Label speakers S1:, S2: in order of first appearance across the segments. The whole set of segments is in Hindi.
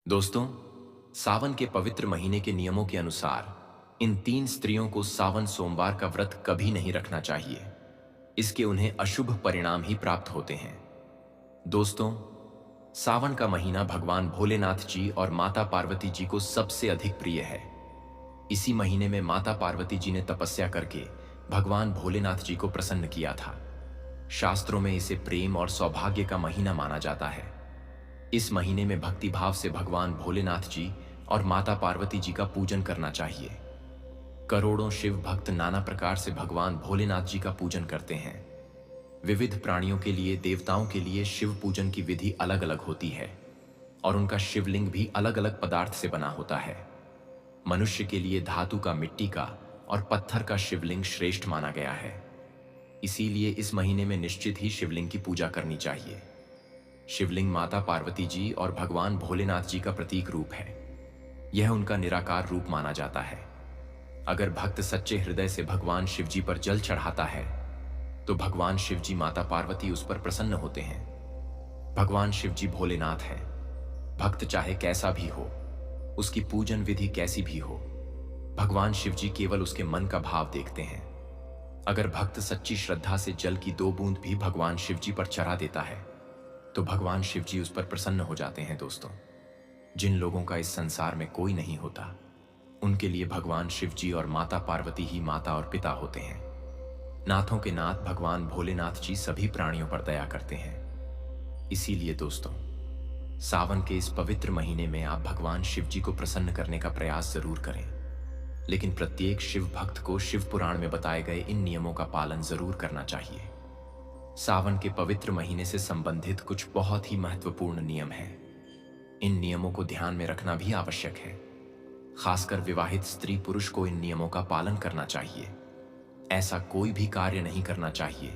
S1: दोस्तों, सावन के पवित्र महीने के नियमों के अनुसार इन तीन स्त्रियों को सावन सोमवार का व्रत कभी नहीं रखना चाहिए। इसके उन्हें अशुभ परिणाम ही प्राप्त होते हैं। दोस्तों, सावन का महीना भगवान भोलेनाथ जी और माता पार्वती जी को सबसे अधिक प्रिय है। इसी महीने में माता पार्वती जी ने तपस्या करके भगवान भोलेनाथ जी को प्रसन्न किया था। शास्त्रों में इसे प्रेम और सौभाग्य का महीना माना जाता है। इस महीने में भक्ति भाव से भगवान भोलेनाथ जी और माता पार्वती जी का पूजन करना चाहिए। करोड़ों शिव भक्त नाना प्रकार से भगवान भोलेनाथ जी का पूजन करते हैं। विविध प्राणियों के लिए, देवताओं के लिए शिव पूजन की विधि अलग अलग होती है और उनका शिवलिंग भी अलग अलग पदार्थ से बना होता है। मनुष्य के लिए धातु का, मिट्टी का और पत्थर का शिवलिंग श्रेष्ठ माना गया है। इसीलिए इस महीने में निश्चित ही शिवलिंग की पूजा करनी चाहिए। शिवलिंग माता पार्वती जी और भगवान भोलेनाथ जी का प्रतीक रूप है। यह उनका निराकार रूप माना जाता है। अगर भक्त सच्चे हृदय से भगवान शिव जी पर जल चढ़ाता है तो भगवान शिव जी, माता पार्वती उस पर प्रसन्न होते हैं। भगवान शिव जी भोलेनाथ है। भक्त चाहे कैसा भी हो, उसकी पूजन विधि कैसी भी हो, भगवान शिव जी केवल उसके मन का भाव देखते हैं। अगर भक्त सच्ची श्रद्धा से जल की 2 बूंद भी भगवान शिव जी पर चढ़ा देता है तो भगवान शिव जी उस पर प्रसन्न हो जाते हैं। दोस्तों, जिन लोगों का इस संसार में कोई नहीं होता, उनके लिए भगवान शिव जी और माता पार्वती ही माता और पिता होते हैं। नाथों के नाथ भगवान भोलेनाथ जी सभी प्राणियों पर दया करते हैं। इसीलिए दोस्तों, सावन के इस पवित्र महीने में आप भगवान शिव जी को प्रसन्न करने का प्रयास जरूर करें। लेकिन प्रत्येक शिव भक्त को शिव पुराण में बताए गए इन नियमों का पालन जरूर करना चाहिए। सावन के पवित्र महीने से संबंधित कुछ बहुत ही महत्वपूर्ण नियम हैं। इन नियमों को ध्यान में रखना भी आवश्यक है। खासकर विवाहित स्त्री पुरुष को इन नियमों का पालन करना चाहिए। ऐसा कोई भी कार्य नहीं करना चाहिए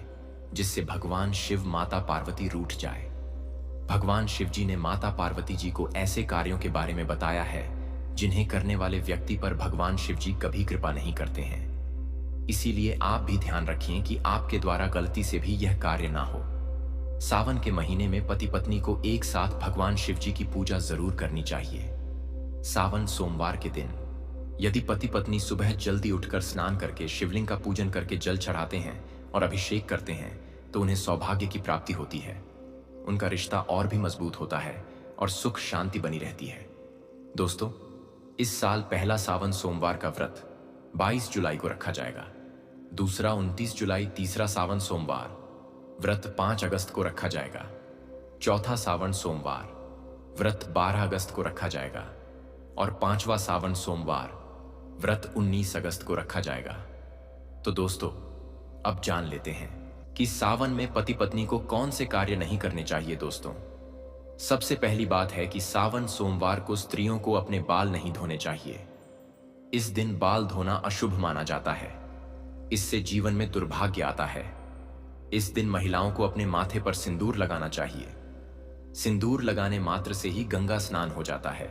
S1: जिससे भगवान शिव, माता पार्वती रूठ जाए। भगवान शिव जी ने माता पार्वती जी को ऐसे कार्यों के बारे में बताया है जिन्हें करने वाले व्यक्ति पर भगवान शिव जी कभी कृपा नहीं करते हैं। इसीलिए आप भी ध्यान रखिए कि आपके द्वारा गलती से भी यह कार्य ना हो। सावन के महीने में पति पत्नी को एक साथ भगवान शिव जी की पूजा जरूर करनी चाहिए। सावन सोमवार के दिन यदि पति पत्नी सुबह जल्दी उठकर स्नान करके शिवलिंग का पूजन करके जल चढ़ाते हैं और अभिषेक करते हैं तो उन्हें सौभाग्य की प्राप्ति होती है। उनका रिश्ता और भी मजबूत होता है और सुख शांति बनी रहती है। दोस्तों, इस साल पहला सावन सोमवार का व्रत 22 जुलाई को रखा जाएगा। दूसरा 29 जुलाई, तीसरा सावन सोमवार व्रत 5 अगस्त को रखा जाएगा। चौथा सावन सोमवार व्रत 12 अगस्त को रखा जाएगा और 5वां सावन सोमवार व्रत 19 अगस्त को रखा जाएगा। तो दोस्तों, अब जान लेते हैं कि सावन में पति पत्नी को कौन से कार्य नहीं करने चाहिए। दोस्तों, सबसे पहली बात है कि सावन सोमवार को स्त्रियों को अपने बाल नहीं धोने चाहिए। इस दिन बाल धोना अशुभ माना जाता है। इससे जीवन में दुर्भाग्य आता है। इस दिन महिलाओं को अपने माथे पर सिंदूर लगाना चाहिए। सिंदूर लगाने मात्र से ही गंगा स्नान हो जाता है।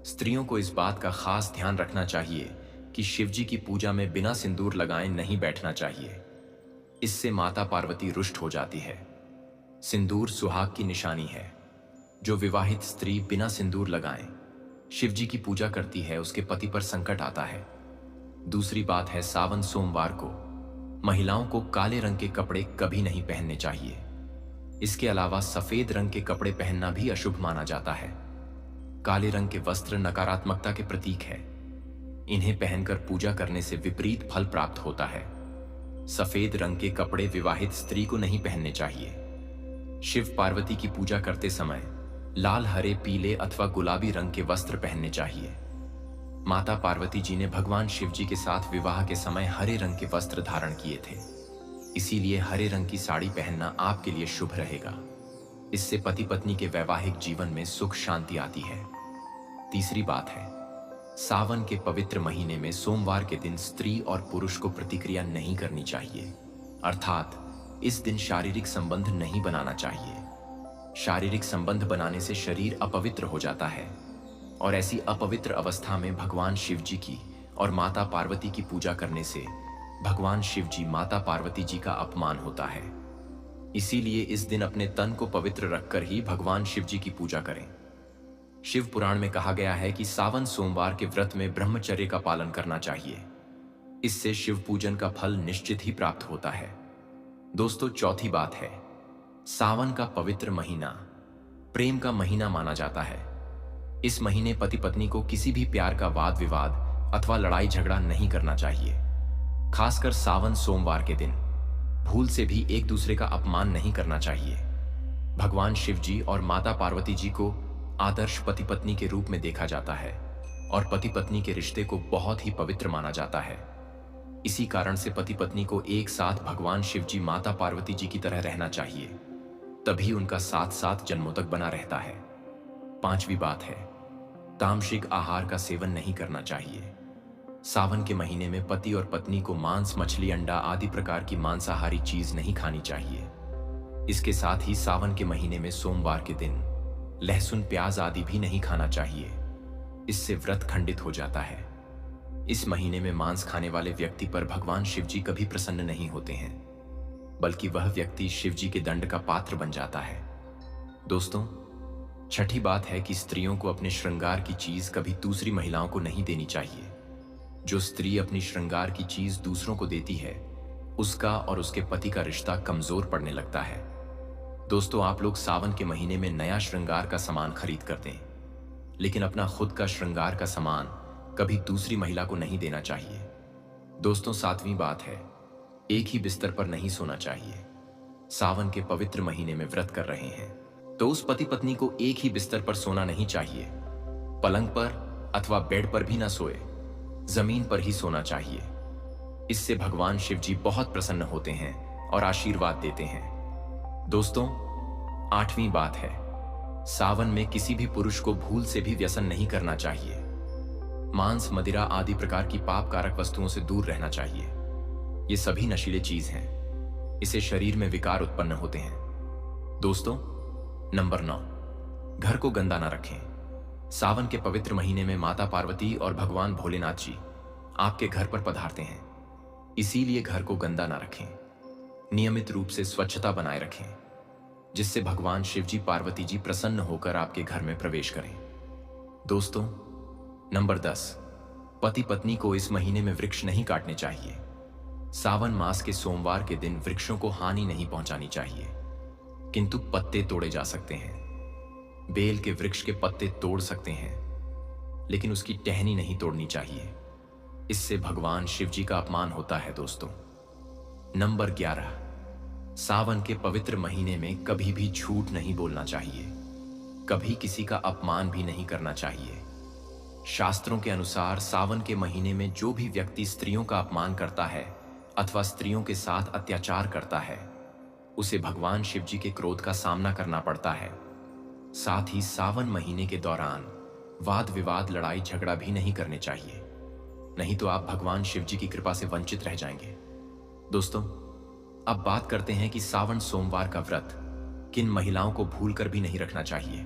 S1: स्त्रियों को इस बात का खास ध्यान रखना चाहिए कि शिव जी की पूजा में बिना सिंदूर लगाए नहीं बैठना चाहिए। इससे माता पार्वती रुष्ट हो जाती है। सिंदूर सुहाग की निशानी है। जो विवाहित स्त्री बिना सिंदूर लगाए शिव जी की पूजा करती है, उसके पति पर संकट आता है। दूसरी बात है, सावन सोमवार को महिलाओं को काले रंग के कपड़े कभी नहीं पहनने चाहिए। इसके अलावा सफेद रंग के कपड़े पहनना भी अशुभ माना जाता है। काले रंग के वस्त्र नकारात्मकता के प्रतीक है। इन्हें पहनकर पूजा करने से विपरीत फल प्राप्त होता है। सफेद रंग के कपड़े विवाहित स्त्री को नहीं पहनने चाहिए। शिव पार्वती की पूजा करते समय लाल, हरे, पीले अथवा गुलाबी रंग के वस्त्र पहनने चाहिए। माता पार्वती जी ने भगवान शिव जी के साथ विवाह के समय हरे रंग के वस्त्र धारण किए थे। इसीलिए हरे रंग की साड़ी पहनना आपके लिए शुभ रहेगा। इससे पति पत्नी के वैवाहिक जीवन में सुख शांति आती है। तीसरी बात है, सावन के पवित्र महीने में सोमवार के दिन स्त्री और पुरुष को प्रतिक्रिया नहीं करनी चाहिए। अर्थात इस दिन शारीरिक संबंध नहीं बनाना चाहिए। शारीरिक संबंध बनाने से शरीर अपवित्र हो जाता है और ऐसी अपवित्र अवस्था में भगवान शिव जी की और माता पार्वती की पूजा करने से भगवान शिव जी, माता पार्वती जी का अपमान होता है। इसीलिए इस दिन अपने तन को पवित्र रखकर ही भगवान शिव जी की पूजा करें। शिव पुराण में कहा गया है कि सावन सोमवार के व्रत में ब्रह्मचर्य का पालन करना चाहिए। इससे शिव पूजन का फल निश्चित ही प्राप्त होता है। दोस्तों, चौथी बात है, सावन का पवित्र महीना प्रेम का महीना माना जाता है। इस महीने पति पत्नी को किसी भी प्यार का वाद विवाद अथवा लड़ाई झगड़ा नहीं करना चाहिए। खासकर सावन सोमवार के दिन भूल से भी एक दूसरे का अपमान नहीं करना चाहिए। भगवान शिव जी और माता पार्वती जी को आदर्श पति पत्नी के रूप में देखा जाता है और पति पत्नी के रिश्ते को बहुत ही पवित्र माना जाता है। इसी कारण से पति पत्नी को एक साथ भगवान शिव जी माता पार्वती जी की तरह रहना चाहिए, तभी उनका साथ साथ जन्मों तक बना रहता है। पांचवी बात है, तामसिक आहार का सेवन नहीं करना चाहिए। सावन के महीने में पति और पत्नी को मांस, मछली, अंडा आदि प्रकार की मांसाहारी चीज नहीं खानी चाहिए। इसके साथ ही सावन के महीने में सोमवार के दिन लहसुन, प्याज आदि भी नहीं खाना चाहिए। इससे व्रत खंडित हो जाता है। इस महीने में मांस खाने वाले व्यक्ति पर भगवान शिव जी कभी प्रसन्न नहीं होते हैं, बल्कि वह व्यक्ति शिव जी के दंड का पात्र बन जाता है। दोस्तों, छठी बात है कि स्त्रियों को अपने श्रृंगार की चीज कभी दूसरी महिलाओं को नहीं देनी चाहिए। जो स्त्री अपनी श्रृंगार की चीज दूसरों को देती है, उसका और उसके पति का रिश्ता कमजोर पड़ने लगता है। दोस्तों, आप लोग सावन के महीने में नया श्रृंगार का सामान खरीद कर दें, लेकिन अपना खुद का श्रृंगार का सामान कभी दूसरी महिला को नहीं देना चाहिए। दोस्तों, सातवीं बात है, एक ही बिस्तर पर नहीं सोना चाहिए। सावन के पवित्र महीने में व्रत कर रहे हैं तो उस पति पत्नी को एक ही बिस्तर पर सोना नहीं चाहिए। पलंग पर अथवा बेड पर भी ना सोए, जमीन पर ही सोना चाहिए। इससे भगवान शिव जी बहुत प्रसन्न होते हैं और आशीर्वाद देते हैं। दोस्तों, आठवीं बात है, सावन में किसी भी पुरुष को भूल से भी व्यसन नहीं करना चाहिए। मांस, मदिरा आदि प्रकार की पाप कारक वस्तुओं से दूर रहना चाहिए। ये सभी नशीले चीज हैं। इससे शरीर में विकार उत्पन्न होते हैं। दोस्तों, नंबर 9, घर को गंदा ना रखें। सावन के पवित्र महीने में माता पार्वती और भगवान भोलेनाथ जी आपके घर पर पधारते हैं, इसीलिए घर को गंदा ना रखें। नियमित रूप से स्वच्छता बनाए रखें, जिससे भगवान शिव जी, पार्वती जी प्रसन्न होकर आपके घर में प्रवेश करें। दोस्तों, नंबर 10, पति पत्नी को इस महीने में वृक्ष नहीं काटने चाहिए। सावन मास के सोमवार के दिन वृक्षों को हानि नहीं पहुंचानी चाहिए, किंतु पत्ते तोड़े जा सकते हैं। बेल के वृक्ष के पत्ते तोड़ सकते हैं, लेकिन उसकी टहनी नहीं तोड़नी चाहिए। इससे भगवान शिव जी का अपमान होता है। दोस्तों, नंबर 11, सावन के पवित्र महीने में कभी भी झूठ नहीं बोलना चाहिए। कभी किसी का अपमान भी नहीं करना चाहिए। शास्त्रों के अनुसार सावन के महीने में जो भी व्यक्ति स्त्रियों का अपमान करता है अथवा स्त्रियों के साथ अत्याचार करता है, उसे भगवान शिव जी के क्रोध का सामना करना पड़ता है। साथ ही सावन महीने के दौरान वाद विवाद, लड़ाई झगड़ा भी नहीं करने चाहिए, नहीं तो आप भगवान शिव जी की कृपा से वंचित रह जाएंगे। दोस्तों, अब बात करते हैं कि सावन सोमवार का व्रत किन महिलाओं को भूलकर भी नहीं रखना चाहिए।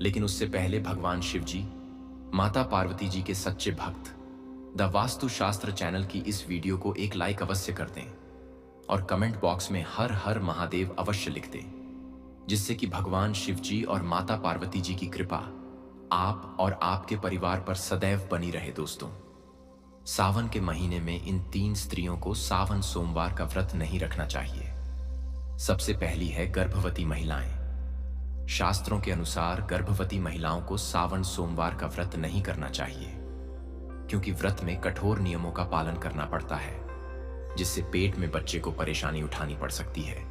S1: लेकिन उससे पहले भगवान शिव जी, माता पार्वती जी के सच्चे भक्त द वास्तु शास्त्र चैनल की इस वीडियो को एक लाइक अवश्य कर दें और कमेंट बॉक्स में हर हर महादेव अवश्य लिख दें, जिससे कि भगवान शिव जी और माता पार्वती जी की कृपा आप और आपके परिवार पर सदैव बनी रहे। दोस्तों, सावन के महीने में इन 3 स्त्रियों को सावन सोमवार का व्रत नहीं रखना चाहिए। सबसे पहली है गर्भवती महिलाएं। शास्त्रों के अनुसार गर्भवती महिलाओं को सावन सोमवार का व्रत नहीं करना चाहिए, क्योंकि व्रत में कठोर नियमों का पालन करना पड़ता है, जिससे पेट में बच्चे को परेशानी उठानी पड़ सकती है।